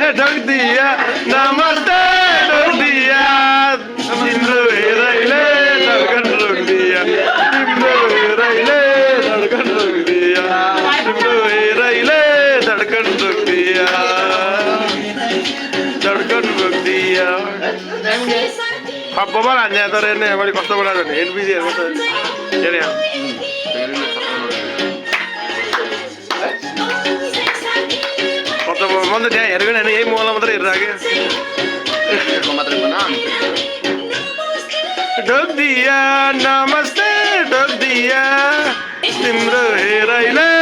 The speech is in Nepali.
ढोक दिया नमस्ते ढोक दिया तिम्रो हेराइले धड्कन रोक दिया तिम्रो हेराइले धड्कन रोक दिया तिम्रो हेराइले धड्कन रोक दिया धड्कन रोक दिया खप्पमा हान्ने तर हेर्ने मैले कस्तो बनाएको भने एनबिजी हेर्नु त हेरे म त त्यहाँ हेरेको नि यही मोबाइलमा मात्रै हेरिरहेको ढोक दिया नमस्ते ढोक दिया तिम्रो हेराइले